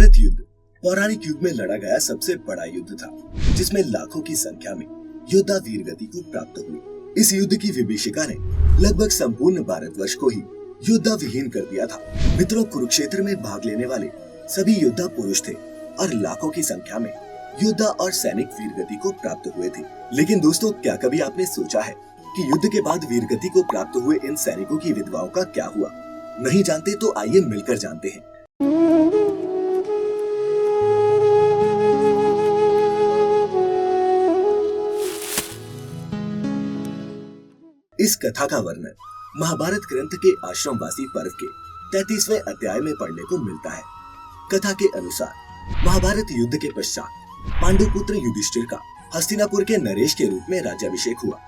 महाभारत युद्ध पौराणिक युग में लड़ा गया सबसे बड़ा युद्ध था, जिसमें लाखों की संख्या में योद्धा वीर गति को प्राप्त हुए। इस युद्ध की विभीषिका ने लगभग संपूर्ण भारतवर्ष को ही योद्धा विहीन कर दिया था। मित्रों, कुरुक्षेत्र में भाग लेने वाले सभी योद्धा पुरुष थे और लाखों की संख्या में योद्धा और सैनिक वीर गति को प्राप्त हुए थे। लेकिन दोस्तों, क्या कभी आपने सोचा है कि युद्ध के बाद वीर गति को प्राप्त हुए इन सैनिकों की विधवाओं का क्या हुआ? नहीं जानते तो आइए मिलकर जानते हैं। इस कथा का वर्णन महाभारत ग्रंथ के आश्रमवासी पर्व के 33वें अध्याय में पढ़ने को मिलता है। कथा के अनुसार महाभारत युद्ध के पश्चात पांडु पुत्र युधिष्ठिर का हस्तिनापुर के नरेश के रूप में राज्याभिषेक हुआ।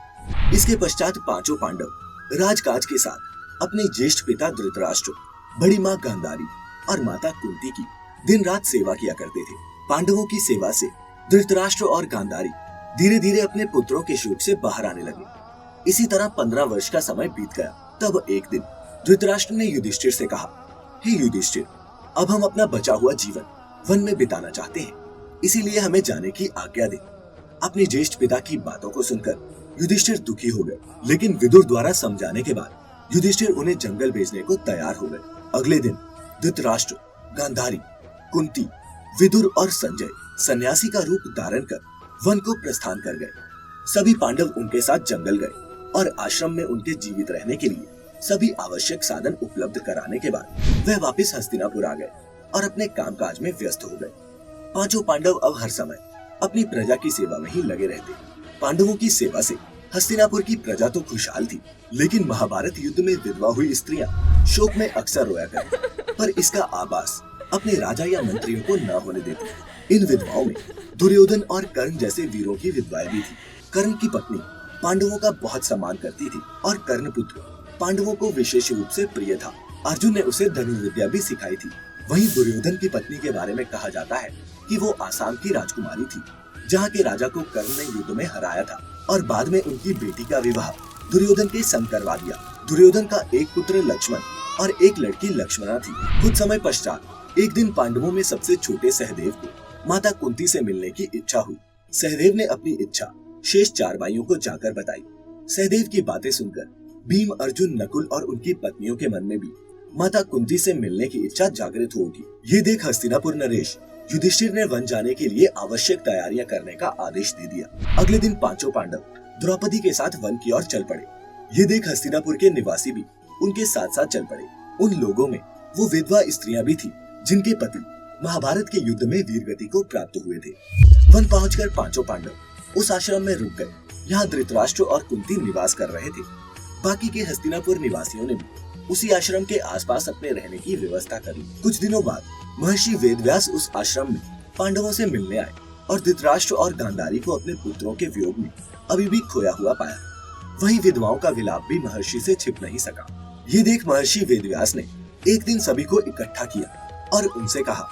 इसके पश्चात पांचों पांडव राजकाज के साथ अपने ज्येष्ठ पिता धृतराष्ट्र, बड़ी माँ गांधारी और माता कुंती की दिन रात सेवा किया करते थे। पांडवों की सेवा से धृतराष्ट्र और गांधारी धीरे धीरे अपने पुत्रों के शोक से बाहर आने लगे। इसी तरह 15 वर्ष का समय बीत गया। तब एक दिन धृतराष्ट्र ने युधिष्ठिर से कहा, हे युधिष्ठिर, अब हम अपना बचा हुआ जीवन वन में बिताना चाहते हैं, इसीलिए हमें जाने की आज्ञा दे। अपने ज्येष्ठ पिता की बातों को सुनकर युधिष्ठिर दुखी हो गए, लेकिन विदुर द्वारा समझाने के बाद युधिष्ठिर उन्हें जंगल भेजने को तैयार हो गए। अगले दिन धृतराष्ट्र, गांधारी, कुंती, विदुर और संजय सन्यासी का रूप धारण कर वन को प्रस्थान कर गए। सभी पांडव उनके साथ जंगल गए और आश्रम में उनके जीवित रहने के लिए सभी आवश्यक साधन उपलब्ध कराने के बाद वह वापस हस्तिनापुर आ गए और अपने कामकाज में व्यस्त हो गए। पांचों पांडव अब हर समय अपनी प्रजा की सेवा में ही लगे रहते। पांडवों की सेवा से हस्तिनापुर की प्रजा तो खुशहाल थी, लेकिन महाभारत युद्ध में विधवा हुई स्त्रियां शोक में अक्सर रोया करती, पर इसका आभास अपने राजा या मंत्रियों को न होने देती। इन विधवाओं में दुर्योधन और कर्ण जैसे वीरों की विधवाएं भी थी। कर्ण की पत्नी पांडवों का बहुत सम्मान करती थी और कर्ण पुत्र पांडवों को विशेष रूप से प्रिय था। अर्जुन ने उसे धनुर्विद्या भी सिखाई थी। वहीं दुर्योधन की पत्नी के बारे में कहा जाता है कि वो आसाम की राजकुमारी थी, जहाँ के राजा को कर्ण ने युद्ध में हराया था और बाद में उनकी बेटी का विवाह दुर्योधन के संग करवा दिया। दुर्योधन का एक पुत्र लक्ष्मण और एक लड़की लक्ष्मणा थी। कुछ समय पश्चात एक दिन पांडवों में सबसे छोटे सहदेव को माता कुंती से मिलने की इच्छा हुई। सहदेव ने अपनी इच्छा शेष 4 भाइयों को जाकर बताई। सहदेव की बातें सुनकर भीम, अर्जुन, नकुल और उनकी पत्नियों के मन में भी माता कुंती से मिलने की इच्छा जागृत हो उठी। ये देख हस्तिनापुर नरेश युधिष्ठिर ने वन जाने के लिए आवश्यक तैयारियां करने का आदेश दे दिया। अगले दिन पांचों पांडव द्रौपदी के साथ वन की ओर चल पड़े। ये देख हस्तिनापुर के निवासी भी उनके साथ साथ चल पड़े। उन लोगों में वो विधवा स्त्रियां भी थी जिनके पति महाभारत के युद्ध में वीरगति को प्राप्त हुए थे। वन पहुंचकर पांचों पांडव उस आश्रम में रुक गए। यहाँ धृतराष्ट्र और कुंती निवास कर रहे थे। बाकी के हस्तिनापुर निवासियों ने भी उसी आश्रम के आसपास अपने रहने की व्यवस्था कर ली। कुछ दिनों बाद महर्षि वेदव्यास उस आश्रम में पांडवों से मिलने आए और धृतराष्ट्र और गांधारी को अपने पुत्रों के वियोग में अभी भी खोया हुआ पाया। वहीं विधवाओं का विलाप भी महर्षि से छिप नहीं सका। ये देख महर्षि वेदव्यास ने एक दिन सभी को इकट्ठा किया और उनसे कहा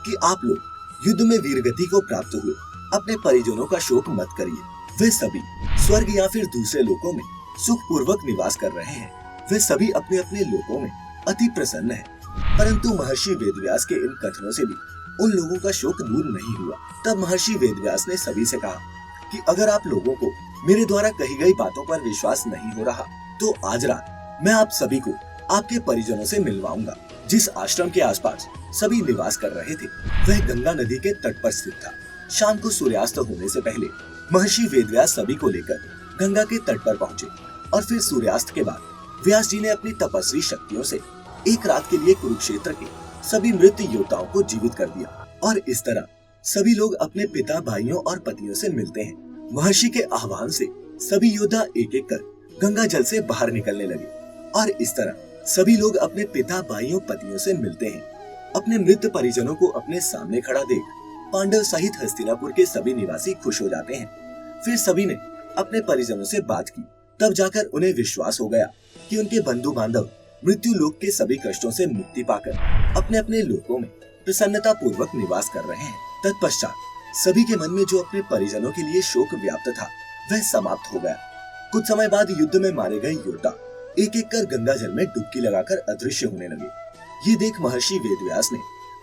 कि आप लोग युद्ध में वीरगति को प्राप्त हुए अपने परिजनों का शोक मत करिए। वे सभी स्वर्ग या फिर दूसरे लोकों में सुख पूर्वक निवास कर रहे हैं। वे सभी अपने अपने लोकों में अति प्रसन्न हैं। परंतु महर्षि वेदव्यास के इन कथनों से भी उन लोगों का शोक दूर नहीं हुआ। तब महर्षि वेदव्यास ने सभी से कहा कि अगर आप लोगों को मेरे द्वारा कही गई बातों पर विश्वास नहीं हो रहा, तो आज रात मैं आप सभी को आपके परिजनों से मिलवाऊंगा। जिस आश्रम के आसपास सभी निवास कर रहे थे वह गंगा नदी के तट पर स्थित था। शाम को सूर्यास्त होने से पहले महर्षि वेदव्यास सभी को लेकर गंगा के तट पर पहुंचे और फिर सूर्यास्त के बाद व्यास जी ने अपनी तपस्वी शक्तियों से एक रात के लिए कुरुक्षेत्र के सभी मृत योद्धाओं को जीवित कर दिया। और इस तरह सभी लोग अपने पिता, भाइयों और पतियों से मिलते हैं। महर्षि के आह्वान से सभी योद्धा एक एक कर गंगा जल से बाहर निकलने लगे और इस तरह सभी लोग अपने पिता, भाइयों, पतियों से मिलते हैं। अपने मृत परिजनों को अपने सामने खड़ा देख पांडव सहित हस्तिनापुर के सभी निवासी खुश हो जाते हैं। फिर सभी ने अपने परिजनों से बात की। तब जाकर उन्हें विश्वास हो गया कि उनके बंधु बांधव मृत्यु लोक के सभी कष्टों से मुक्ति पाकर अपने अपने लोकों में प्रसन्नता पूर्वक निवास कर रहे हैं। तत्पश्चात सभी के मन में जो अपने परिजनों के लिए शोक व्याप्त था वह समाप्त हो गया। कुछ समय बाद युद्ध में मारे गए योद्धा एक एक कर गंगा जल में डुबकी लगाकर अदृश्य होने लगे। ये देख महर्षि वेदव्यास ने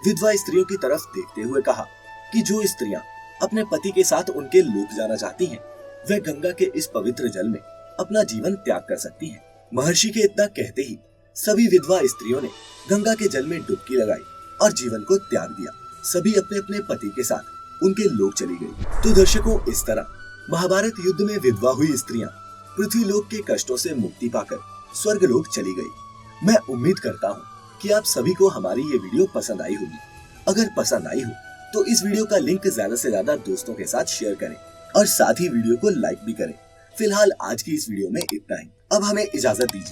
विधवा स्त्रियों की तरफ देखते हुए कहा कि जो स्त्रियां अपने पति के साथ उनके लोक जाना चाहती हैं, वह गंगा के इस पवित्र जल में अपना जीवन त्याग कर सकती हैं। महर्षि के इतना कहते ही सभी विधवा स्त्रियों ने गंगा के जल में डुबकी लगाई और जीवन को त्याग दिया। सभी अपने अपने पति के साथ उनके लोक चली गई। तो दर्शकों, इस तरह महाभारत युद्ध में विधवा हुई स्त्रियां पृथ्वी लोक के कष्टों से मुक्ति पाकर स्वर्ग लोक चली गई। मैं उम्मीद करता हूँ कि आप सभी को हमारी ये वीडियो पसंद आई होगी। अगर पसंद आई हो तो इस वीडियो का लिंक ज्यादा से ज्यादा दोस्तों के साथ शेयर करें और साथ ही वीडियो को लाइक भी करें। फिलहाल आज की इस वीडियो में इतना ही। अब हमें इजाजत दीजिए।